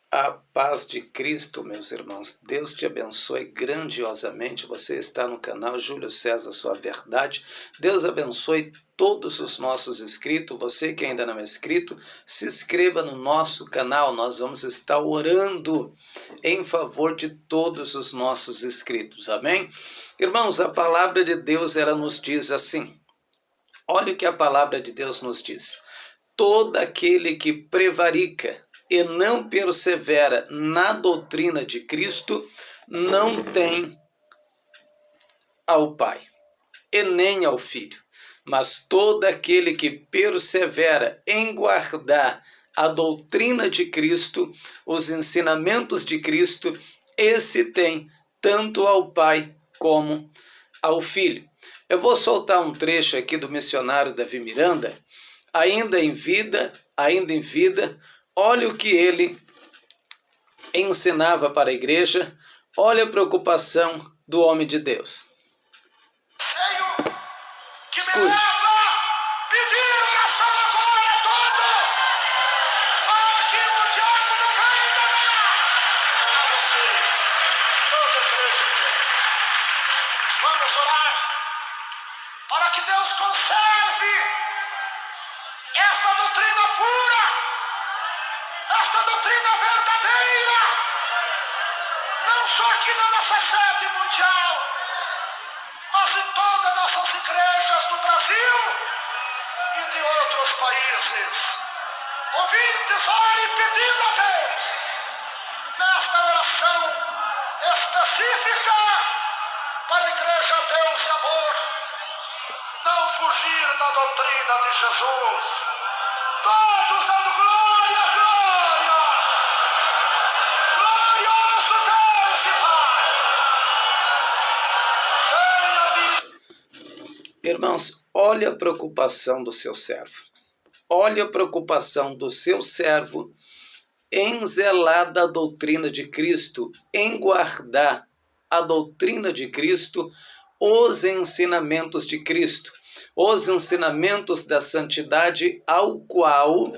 A paz de Cristo, meus irmãos. Deus te abençoe grandiosamente. Você está no canal Júlio César Sua Verdade. Deus abençoe todos os nossos inscritos. Você que ainda não é inscrito, se inscreva no nosso canal. Nós vamos estar orando em favor de todos os nossos inscritos. Amém? Irmãos, a palavra de Deus, ela nos diz assim. Olha o que a palavra de Deus nos diz. Todo aquele que prevarica e não persevera na doutrina de Cristo, não tem ao Pai, e nem ao Filho. Mas todo aquele que persevera em guardar a doutrina de Cristo, os ensinamentos de Cristo, esse tem tanto ao Pai como ao Filho. Eu vou soltar um trecho aqui do missionário Davi Miranda, ainda em vida, olha o que ele ensinava para a igreja, olha a preocupação do homem de Deus. Escute. Para que Deus conserve esta doutrina pura, esta doutrina verdadeira, não só aqui na nossa sede mundial, mas em todas as nossas igrejas do Brasil e de outros países. Ouvintes, ore pedindo a Deus, nesta oração específica para a igreja Deus e Amor, não fugir da doutrina de Jesus. Todos dando glória, glória. Glorioso Deus e Pai. Irmãos, olha a preocupação do seu servo. Olha a preocupação do seu servo em zelar da doutrina de Cristo, em guardar a doutrina de Cristo, os ensinamentos de Cristo, os ensinamentos da santidade ao qual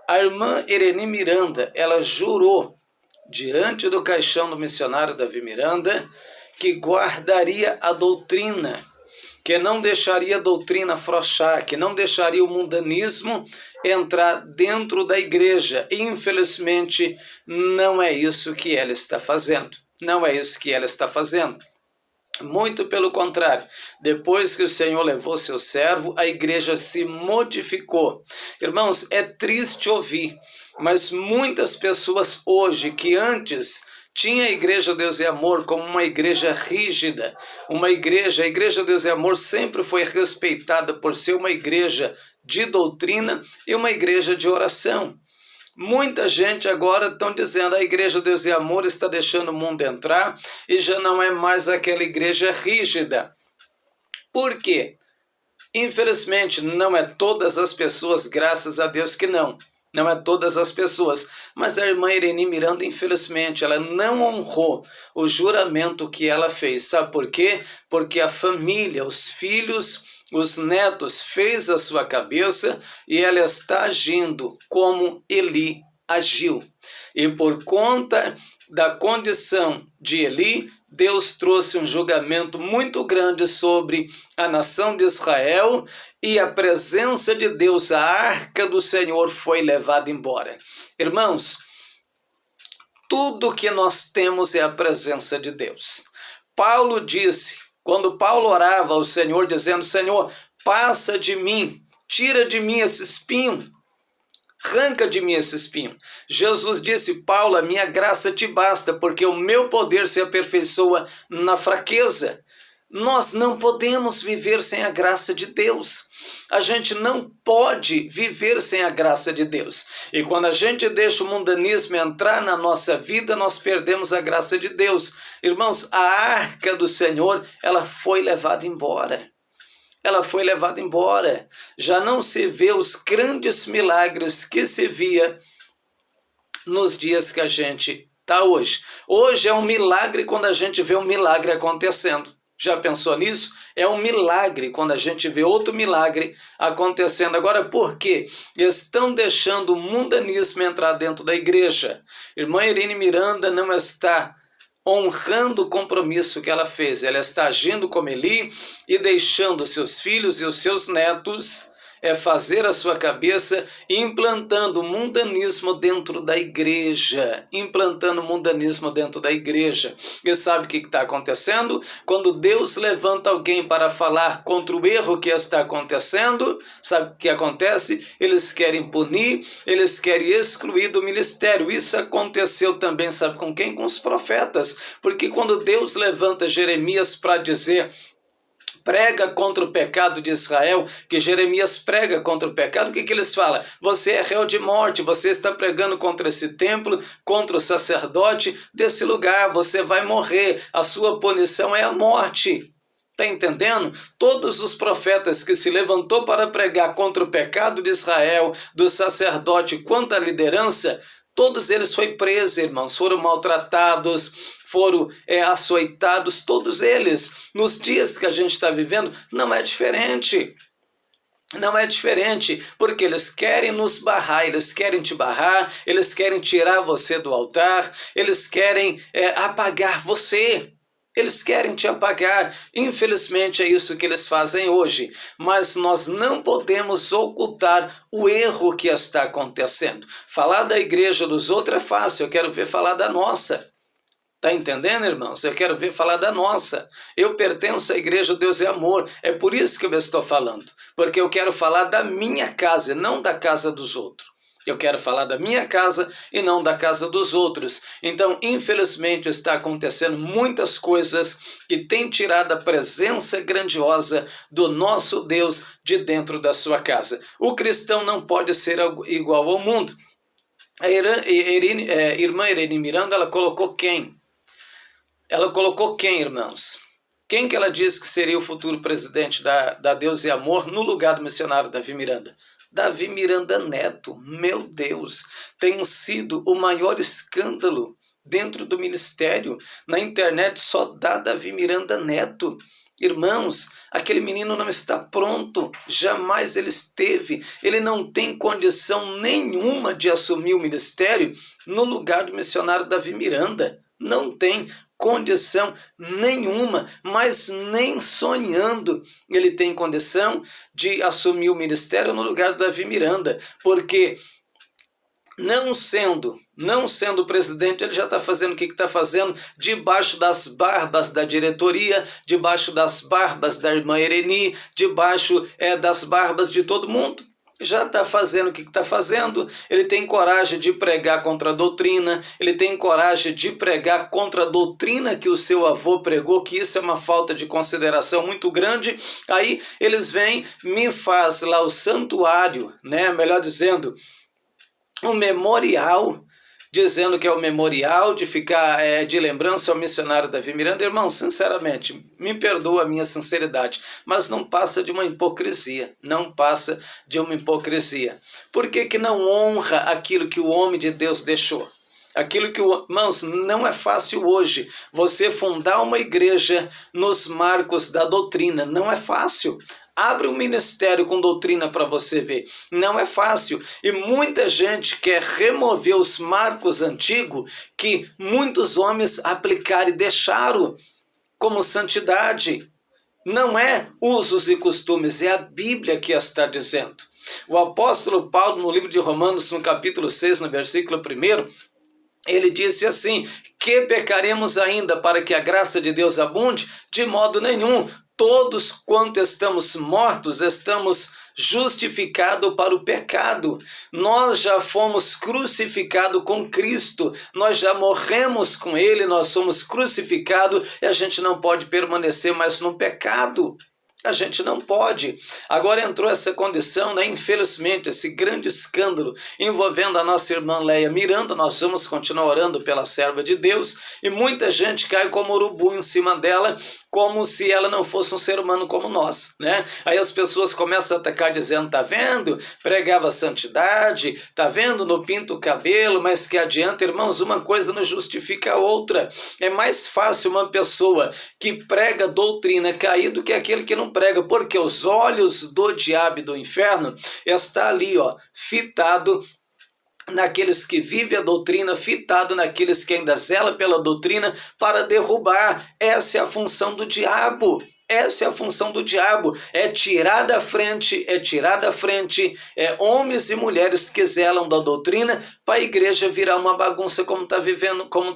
a irmã Ireni Miranda, ela jurou diante do caixão do missionário Davi Miranda que guardaria a doutrina, que não deixaria a doutrina afrouxar, que não deixaria o mundanismo entrar dentro da igreja. E, infelizmente, não é isso que ela está fazendo. Não é isso que ela está fazendo. Muito pelo contrário, depois que o Senhor levou seu servo, a igreja se modificou. Irmãos, é triste ouvir, mas muitas pessoas hoje que antes tinha a Igreja Deus e Amor como uma igreja rígida, a Igreja Deus e Amor sempre foi respeitada por ser uma igreja de doutrina e uma igreja de oração. Muita gente agora estão dizendo a Igreja Deus e Amor está deixando o mundo entrar e já não é mais aquela igreja rígida. Por quê? Infelizmente, não é todas as pessoas, graças a Deus que não. Não é todas as pessoas, mas a irmã Ireni Miranda, infelizmente, ela não honrou o juramento que ela fez. Sabe por quê? Porque a família, os filhos, os netos fez a sua cabeça e ela está agindo como Eli agiu. E por conta da condição de Eli, Deus trouxe um julgamento muito grande sobre a nação de Israel e a presença de Deus, a arca do Senhor, foi levada embora. Irmãos, tudo que nós temos é a presença de Deus. Paulo disse, quando Paulo orava ao Senhor, dizendo, Senhor, passa de mim, tira de mim esse espinho, arranca de mim esse espinho. Jesus disse, Paulo, a minha graça te basta, porque o meu poder se aperfeiçoa na fraqueza. Nós não podemos viver sem a graça de Deus. A gente não pode viver sem a graça de Deus. E quando a gente deixa o mundanismo entrar na nossa vida, nós perdemos a graça de Deus. Irmãos, a arca do Senhor, ela foi levada embora. Ela foi levada embora. Já não se vê os grandes milagres que se via nos dias que a gente está hoje. Hoje é um milagre quando a gente vê um milagre acontecendo. Já pensou nisso? É um milagre quando a gente vê outro milagre acontecendo. Agora, por quê? Estão deixando o mundanismo entrar dentro da igreja. Irmã Irene Miranda não está honrando o compromisso que ela fez. Ela está agindo como Eli e deixando seus filhos e os seus netos fazer a sua cabeça, implantando o mundanismo dentro da igreja. Implantando o mundanismo dentro da igreja. E sabe o que está acontecendo? Quando Deus levanta alguém para falar contra o erro que está acontecendo, sabe o que acontece? Eles querem punir, eles querem excluir do ministério. Isso aconteceu também, sabe com quem? Com os profetas. Porque quando Deus levanta Jeremias para dizer: prega contra o pecado de Israel, que Jeremias prega contra o pecado, o que eles falam? Você é réu de morte, você está pregando contra esse templo, contra o sacerdote desse lugar, você vai morrer, a sua punição é a morte. Está entendendo? Todos os profetas que se levantou para pregar contra o pecado de Israel, do sacerdote, quanto à liderança, todos eles foram presos, irmãos, foram maltratados, foram açoitados, todos eles. Nos dias que a gente está vivendo, não é diferente. Não é diferente, porque eles querem nos barrar, eles querem te barrar, eles querem tirar você do altar, eles querem apagar você. Eles querem te apagar. Infelizmente é isso que eles fazem hoje. Mas nós não podemos ocultar o erro que está acontecendo. Falar da igreja dos outros é fácil, eu quero ver falar da nossa. Está entendendo, irmãos? Eu quero ver falar da nossa. Eu pertenço à igreja Deus é Amor. É por isso que eu estou falando. Porque eu quero falar da minha casa e não da casa dos outros. Eu quero falar da minha casa e não da casa dos outros. Então, infelizmente, está acontecendo muitas coisas que têm tirado a presença grandiosa do nosso Deus de dentro da sua casa. O cristão não pode ser igual ao mundo. A irmã Irene Miranda, ela colocou quem? Ela colocou quem, irmãos? Quem que ela disse que seria o futuro presidente da Deus e Amor no lugar do missionário Davi Miranda? Davi Miranda Neto, meu Deus, tem sido o maior escândalo dentro do ministério. Na internet só dá Davi Miranda Neto. Irmãos, aquele menino não está pronto, jamais ele esteve, ele não tem condição nenhuma de assumir o ministério no lugar do missionário Davi Miranda. Não tem condição nenhuma, mas nem sonhando ele tem condição de assumir o ministério no lugar do Davi Miranda, porque não sendo presidente, ele já está fazendo o que está fazendo debaixo das barbas da diretoria, debaixo das barbas da irmã Irene, debaixo das barbas de todo mundo. Já está fazendo o que está fazendo, ele tem coragem de pregar contra a doutrina, ele tem coragem de pregar contra a doutrina que o seu avô pregou, que isso é uma falta de consideração muito grande. Aí eles vêm, me faz lá o santuário, né? Melhor dizendo, o memorial, dizendo que é o memorial de ficar de lembrança ao missionário Davi Miranda. Irmão, sinceramente, me perdoa a minha sinceridade, mas não passa de uma hipocrisia, não passa de uma hipocrisia. Por que não honra aquilo que o homem de Deus deixou? Aquilo que, irmãos, não é fácil hoje você fundar uma igreja nos marcos da doutrina, não é fácil. Abre um ministério com doutrina para você ver. Não é fácil. E muita gente quer remover os marcos antigos que muitos homens aplicaram e deixaram como santidade. Não é usos e costumes, é a Bíblia que está dizendo. O apóstolo Paulo, no livro de Romanos, no capítulo 6, no versículo 1, ele disse assim: que pecaremos ainda para que a graça de Deus abunde? De modo nenhum. Todos quanto estamos mortos, estamos justificados para o pecado. Nós já fomos crucificados com Cristo, nós já morremos com Ele, nós somos crucificados e a gente não pode permanecer mais no pecado. A gente não pode. Agora entrou essa condição, né? Infelizmente, esse grande escândalo envolvendo a nossa irmã Leia Miranda. Nós vamos continuar orando pela serva de Deus e muita gente cai como urubu em cima dela, como se ela não fosse um ser humano como nós, né? Aí as pessoas começam a atacar dizendo, tá vendo? Pregava santidade, tá vendo? Não pinta o cabelo, mas que adianta, irmãos, uma coisa não justifica a outra. É mais fácil uma pessoa que prega doutrina cair do que aquele que não prega, porque os olhos do diabo e do inferno está ali, ó, fitado naqueles que vivem a doutrina, fitado naqueles que ainda zelam pela doutrina para derrubar. Essa é a função do diabo. Essa é a função do diabo, é tirar da frente, homens e mulheres que zelam da doutrina para a igreja virar uma bagunça como está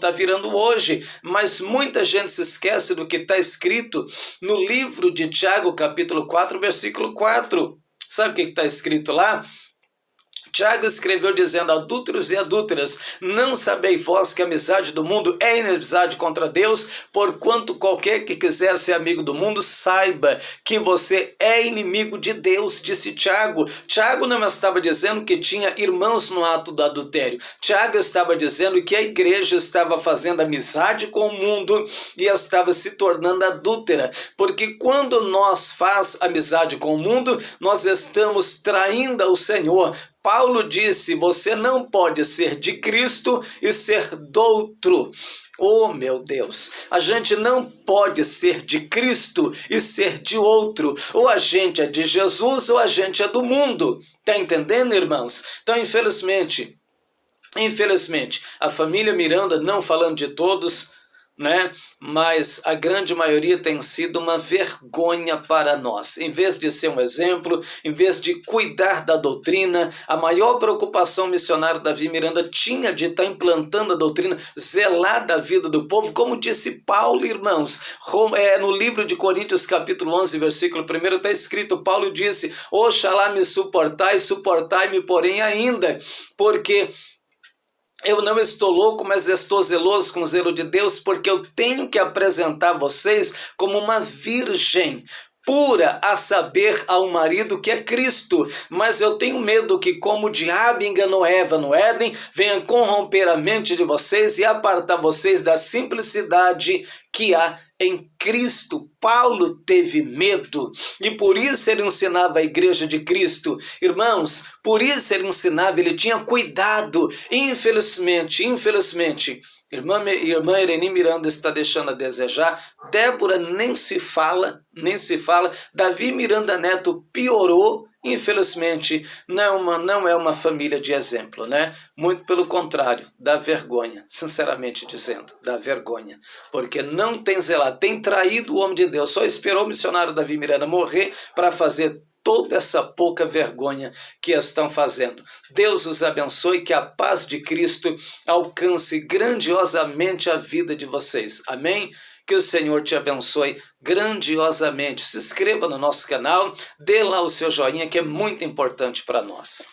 virando hoje. Mas muita gente se esquece do que está escrito no livro de Tiago, capítulo 4, versículo 4. Sabe o que está escrito lá? Tiago escreveu dizendo, adúlteros e adúlteras, não sabeis vós que a amizade do mundo é inimizade contra Deus, porquanto qualquer que quiser ser amigo do mundo, saiba que você é inimigo de Deus, disse Tiago. Tiago não estava dizendo que tinha irmãos no ato do adultério. Tiago estava dizendo que a igreja estava fazendo amizade com o mundo e estava se tornando adúltera, porque quando nós faz amizade com o mundo, nós estamos traindo o Senhor. Paulo disse, você não pode ser de Cristo e ser doutro. Oh, meu Deus, a gente não pode ser de Cristo e ser de outro. Ou a gente é de Jesus ou a gente é do mundo. Tá entendendo, irmãos? Então, infelizmente, a família Miranda, não falando de todos, né? Mas a grande maioria tem sido uma vergonha para nós. Em vez de ser um exemplo, em vez de cuidar da doutrina, a maior preocupação missionária Davi Miranda tinha de estar implantando a doutrina, zelar da vida do povo, como disse Paulo, irmãos. No livro de Coríntios, capítulo 11, versículo 1, está escrito, Paulo disse, oxalá me suportai-me, porém ainda, porque eu não estou louco, mas estou zeloso com o zelo de Deus, porque eu tenho que apresentar vocês como uma virgem pura, a saber, ao marido que é Cristo. Mas eu tenho medo que, como o diabo enganou Eva no Éden, venha corromper a mente de vocês e apartar vocês da simplicidade que há em Cristo. Paulo teve medo e por isso ele ensinava a igreja de Cristo. Irmãos, por isso ele ensinava, ele tinha cuidado. Infelizmente, irmã Ireni Miranda está deixando a desejar. Débora nem se fala. Davi Miranda Neto piorou. Infelizmente, não é uma família de exemplo, né? Muito pelo contrário, dá vergonha, sinceramente dizendo, dá vergonha. Porque não tem zelado, tem traído o homem de Deus. Só esperou o missionário Davi Miranda morrer para fazer toda essa pouca vergonha que estão fazendo. Deus os abençoe, que a paz de Cristo alcance grandiosamente a vida de vocês. Amém? Que o Senhor te abençoe grandiosamente. Se inscreva no nosso canal, dê lá o seu joinha, que é muito importante para nós.